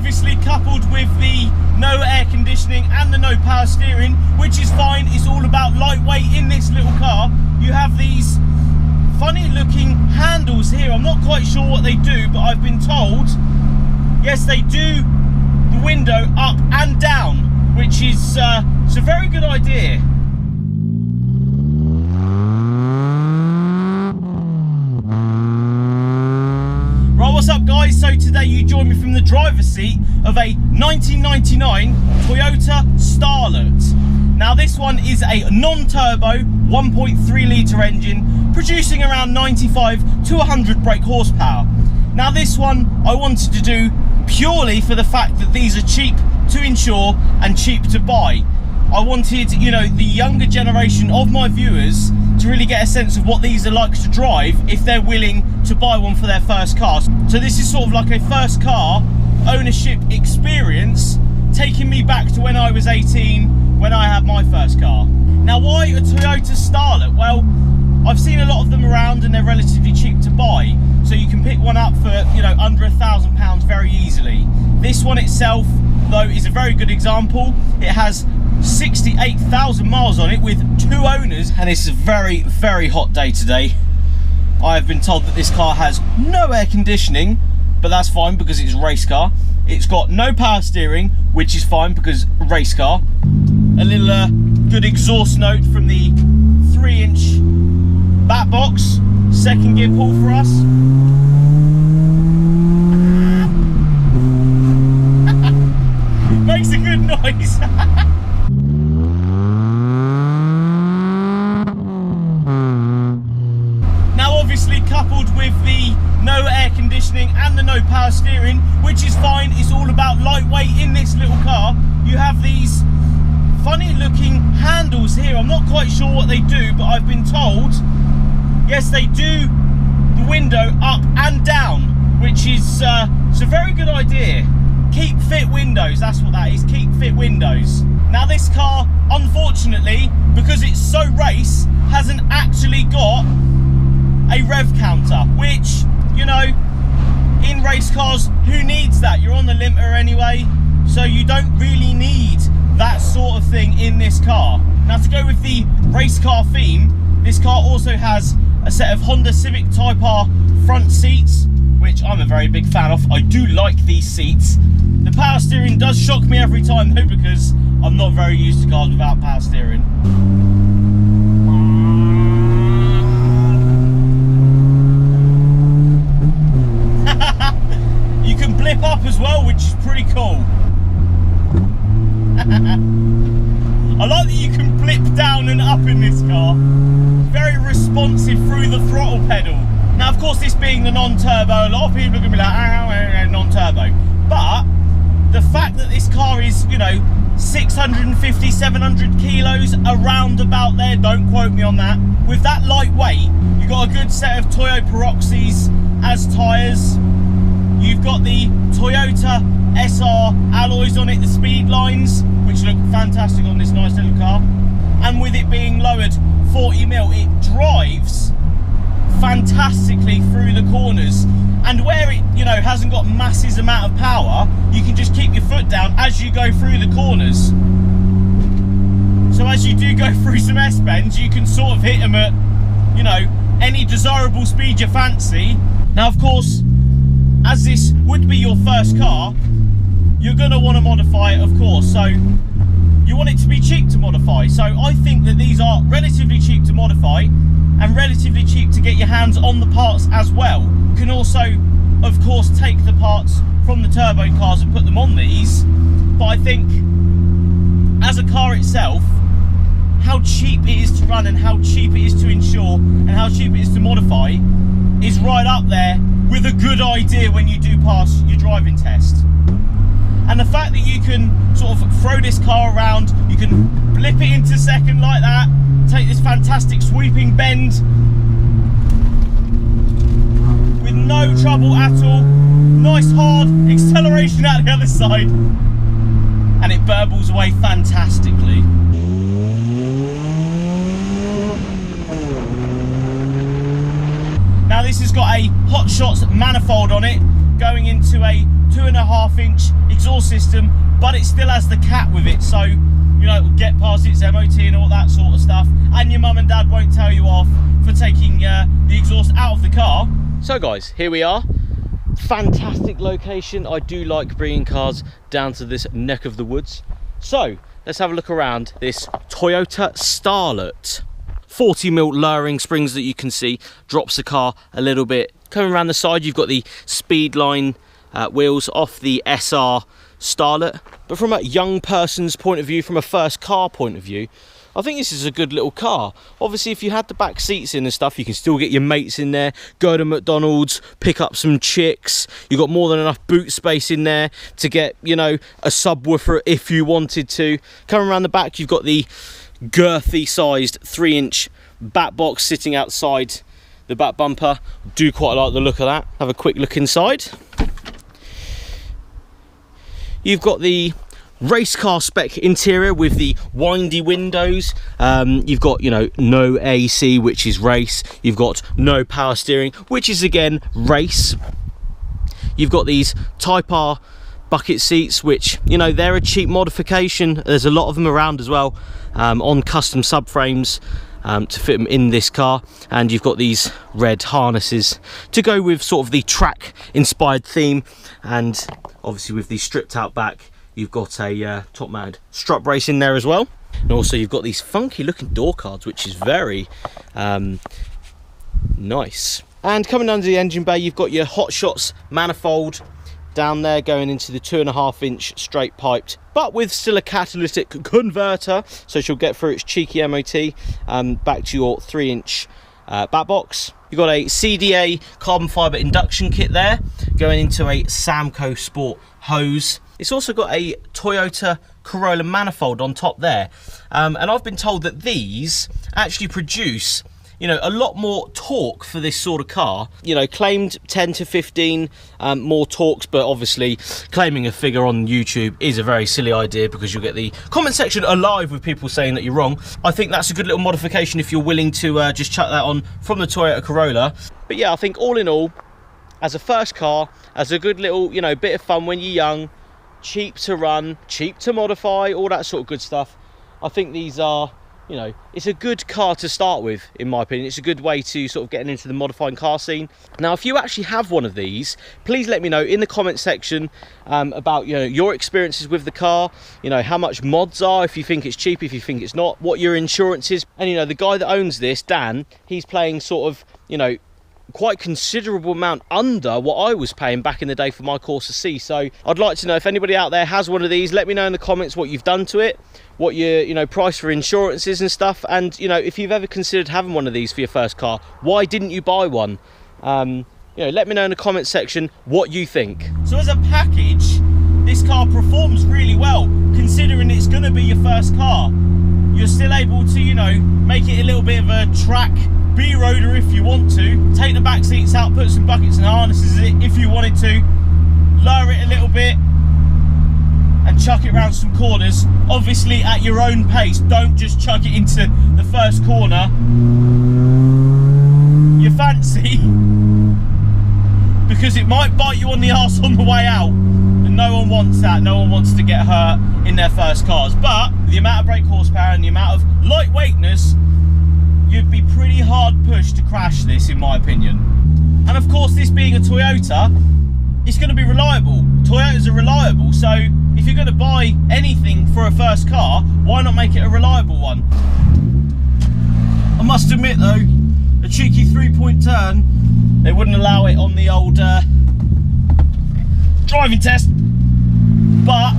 obviously coupled with the no air conditioning and the no power steering, which is fine. It's all about lightweight in this little car. You have these funny looking handles here. I'm not quite sure what they do, but I've been told, yes, they do the window up and down, which is it's a very good idea. Right, what's up guys? So today you join me from the driver's seat of a 1999 Toyota Starlet. Now this one is a non-turbo 1.3 litre engine producing around 95 to 100 brake horsepower. Now this one I wanted to do purely for the fact that these are cheap to insure and cheap to buy. I wanted, you know, the younger generation of my viewers to really get a sense of what these are like to drive if they're willing to buy one for their first car. So this is sort of like a first car ownership experience, taking me back to when I was 18, when I had my first car. Now why a Toyota Starlet? Well, I've seen a lot of them around and they're relatively cheap to buy. So you can pick one up for, you know, under £1,000 very easily. This one itself, though, is a very good example. It has 68,000 miles on it with 2 owners, and it's a very, very hot day today. I have been told that this car has no air conditioning, but that's fine because it's a race car. It's got no power steering, which is fine because race car. A little good exhaust note from the 3-inch back box. Second gear pull for us. Makes a good noise. Now obviously coupled with the no air conditioning and the no power steering, which is fine. It's all about lightweight in this little car. You have these funny looking handles here. I'm not quite sure what they do, but I've been told, yes, they do the window up and down, which is it's a very good idea. Keep fit windows, that's what that is, keep fit windows. Now this car, unfortunately, because it's so race, hasn't actually got a rev counter, which, you know, in race cars, who needs that? You're on the limiter anyway, so you don't really need that sort of thing in this car. Now to go with the race car theme, this car also has a set of Honda Civic Type R front seats, which I'm a very big fan of. I do like these seats. The power steering does shock me every time though, because I'm not very used to cars without power steering. You can blip up as well, which is pretty cool. I like that you can blip down and up in this car. Very responsive through the throttle pedal. Now of course, this being the non-turbo, a lot of people are going to be like, non-turbo. But the fact that this car is, you know, 650, 700 kilos, around about there, don't quote me on that. With that lightweight, you've got a good set of Toyo Proxes as tyres. You've got the Toyota SR alloys on it, the Speedlines, which look fantastic on this nice little car. And with it being lowered 40mm, it drives fantastically through the corners. And where it, you know, hasn't got massive amount of power, you can just keep your foot down as you go through the corners. So as you do go through some S-bends, you can sort of hit them at, you know, any desirable speed you fancy. Now of course, as this would be your first car, you're going to want to modify it, of course. So you want it to be cheap to modify. So I think that these are relatively cheap to modify and relatively cheap to get your hands on the parts as well. You can also, of course, take the parts from the turbo cars and put them on these. But I think as a car itself, how cheap it is to run and how cheap it is to insure and how cheap it is to modify is right up there with a good idea when you do pass your driving test. And the fact that you can sort of throw this car around, you can blip it into second like that, take this fantastic sweeping bend with no trouble at all. Nice hard acceleration out the other side, and it burbles away fantastically. Now this has got a Hotshots Manifold on it, going into a 2.5-inch exhaust system, but it still has the cat with it, so you know, it will get past its MOT and all that sort of stuff, and your mum and dad won't tell you off for taking the exhaust out of the car. So guys, here we are. Fantastic location. I do like bringing cars down to this neck of the woods. So let's have a look around this Toyota Starlet. 40mm lowering springs that you can see, drops the car a little bit. Coming around the side, you've got the Speedline wheels off the SR Starlet. But from a young person's point of view, from a first car point of view, I think this is a good little car. Obviously, if you had the back seats in and stuff, you can still get your mates in there, go to McDonald's, pick up some chicks. You've got more than enough boot space in there to get, you know, a subwoofer if you wanted to. Coming around the back, you've got the girthy sized 3-inch back box sitting outside the back bumper. Do quite like the look of that. Have a quick look inside. You've got the race car spec interior with the windy windows. You've got, you know, no AC, which is race. You've got no power steering, which is again race. You've got these Type R bucket seats, which, you know, they're a cheap modification. There's a lot of them around as well, on custom subframes to fit them in this car. And you've got these red harnesses to go with sort of the track inspired theme, and obviously with the stripped out back, you've got a top mounted strut brace in there as well. And also you've got these funky looking door cards, which is very nice. And coming under the engine bay, you've got your Hotshots Manifold down there going into the 2.5-inch straight piped, but with still a catalytic converter, so she'll get through its cheeky MOT back to your 3-inch back box. You've got a CDA carbon fibre induction kit there going into a Samco Sport hose. It's also got a Toyota Corolla Manifold on top there, and I've been told that these actually produce, you know, a lot more torque for this sort of car. You know, claimed 10 to 15 more torques, but obviously claiming a figure on YouTube is a very silly idea, because you'll get the comment section alive with people saying that you're wrong. I think that's a good little modification if you're willing to just chuck that on from the Toyota Corolla. But yeah, I think all in all, as a first car, as a good little, you know, bit of fun when you're young, cheap to run, cheap to modify, all that sort of good stuff, I think these are, you know, it's a good car to start with, in my opinion. It's a good way to sort of getting into the modifying car scene. Now, if you actually have one of these, please let me know in the comment section about, you know, your experiences with the car, you know, how much mods are, if you think it's cheap, if you think it's not, what your insurance is. And, you know, the guy that owns this, Dan, he's playing sort of, you know, quite considerable amount under what I was paying back in the day for my Corsa C. So I'd like to know if anybody out there has one of these. Let me know in the comments what you've done to it, what your, you know, price for insurance is and stuff, and, you know, if you've ever considered having one of these for your first car, why didn't you buy one? You know, let me know in the comment section what you think. So as a package, this car performs really well, considering it's going to be your first car. You're still able to, you know, make it a little bit of a track B-roader if you want to, take the back seats out, put some buckets and harnesses in it if you wanted to, lower it a little bit and chuck it around some corners, obviously at your own pace. Don't just chuck it into the first corner you fancy, because it might bite you on the arse on the way out, and no one wants that. No one wants to get hurt in their first cars. But the amount of brake horsepower and the amount of lightweightness, you'd be pretty hard pushed to crash this, in my opinion. And of course, this being a Toyota, it's going to be reliable. Toyotas are reliable, so if you're going to buy anything for a first car, why not make it a reliable one? I must admit though, a cheeky 3-point turn, they wouldn't allow it on the old driving test, but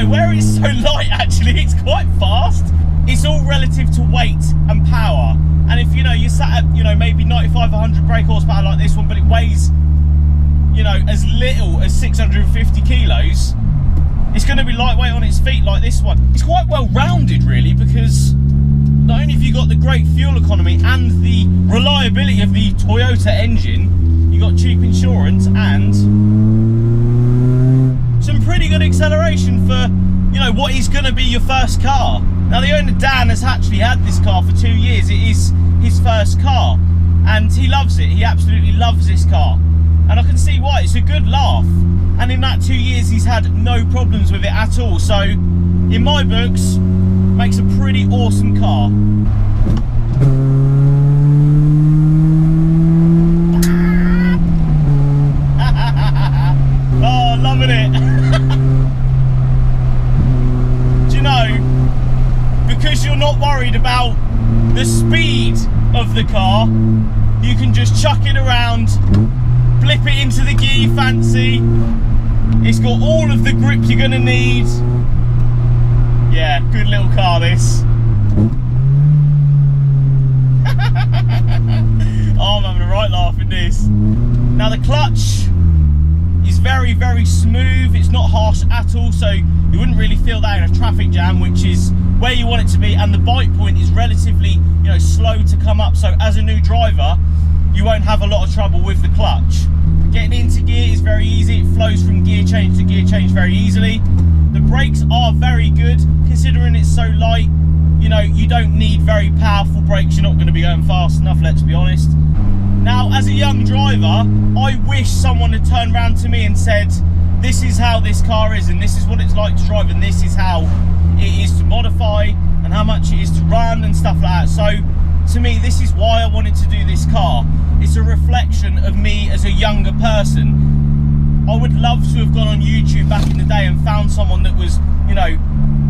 where it's so light, actually, it's quite fast. It's all relative to weight and power. And if, you know, you sat at, you know, maybe 95, 100 brake horsepower like this one, but it weighs, you know, as little as 650 kilos, it's going to be lightweight on its feet like this one. It's quite well rounded, really, because not only have you got the great fuel economy and the reliability of the Toyota engine, you got cheap insurance and some pretty good acceleration for, you know, what is going to be your first car. Now the owner Dan has actually had this car for 2 years. It is his first car and he loves it. He absolutely loves this car. And I can see why. It's a good laugh. And in that 2 years he's had no problems with it at all. So in my books, makes a pretty awesome car. Oh, loving it. Do you know, because you're not worried about the speed of the car, you can just chuck it around, flip it into the gear you fancy. It's got all of the grip you're going to need. Yeah, good little car this. Oh, I'm having a right laugh in this. Now the clutch is very, very smooth. It's not harsh at all, so you wouldn't really feel that in a traffic jam, which is where you want it to be. And the bite point is relatively, you know, slow to come up. So as a new driver, you won't have a lot of trouble with the clutch. Getting into gear is very easy. It flows from gear change to gear change very easily. The brakes are very good, considering it's so light. You know, you don't need very powerful brakes. You're not going to be going fast enough, let's be honest. Now, as a young driver, I wish someone had turned around to me and said, this is how this car is, and this is what it's like to drive, and this is how it is to modify, and how much it is to run, and stuff like that. So, to me, this is why I wanted to do this car. It's a reflection of me as a younger person. I would love to have gone on YouTube back in the day and found someone that was, you know,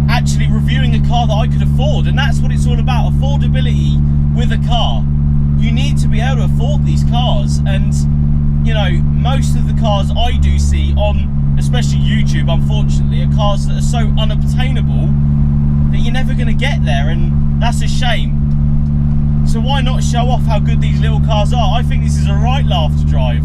actually reviewing a car that I could afford. And that's what it's all about, affordability with a car. You need to be able to afford these cars. And, you know, most of the cars I do see on, especially YouTube, unfortunately, are cars that are so unobtainable that you're never going to get there. And that's a shame. So why not show off how good these little cars are? I think this is a right laugh to drive.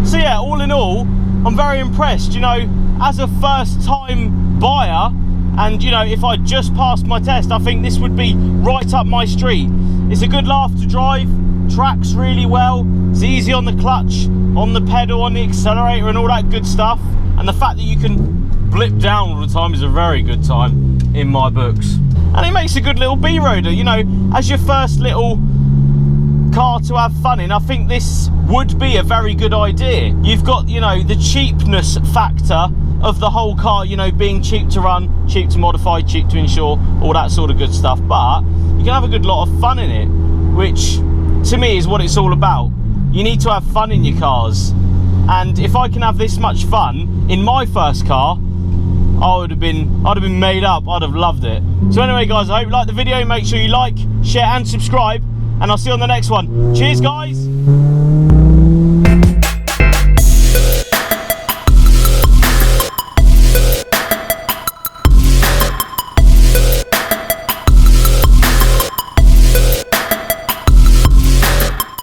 So yeah, all in all, I'm very impressed. You know, as a first time buyer, and you know, if I just passed my test, I think this would be right up my street. It's a good laugh to drive, tracks really well, it's easy on the clutch, on the pedal, on the accelerator and all that good stuff. And the fact that you can blip down all the time is a very good time in my books. And it makes a good little B-roader, you know, as your first little car to have fun in. I think this would be a very good idea. You've got, you know, the cheapness factor of the whole car, you know, being cheap to run, cheap to modify, cheap to insure, all that sort of good stuff. But you can have a good lot of fun in it, which to me is what it's all about. You need to have fun in your cars. And if I can have this much fun in my first car, I'd have been made up. I'd have loved it. So anyway, guys, I hope you liked the video. Make sure you like, share and subscribe, and I'll see you on the next one. Cheers, guys.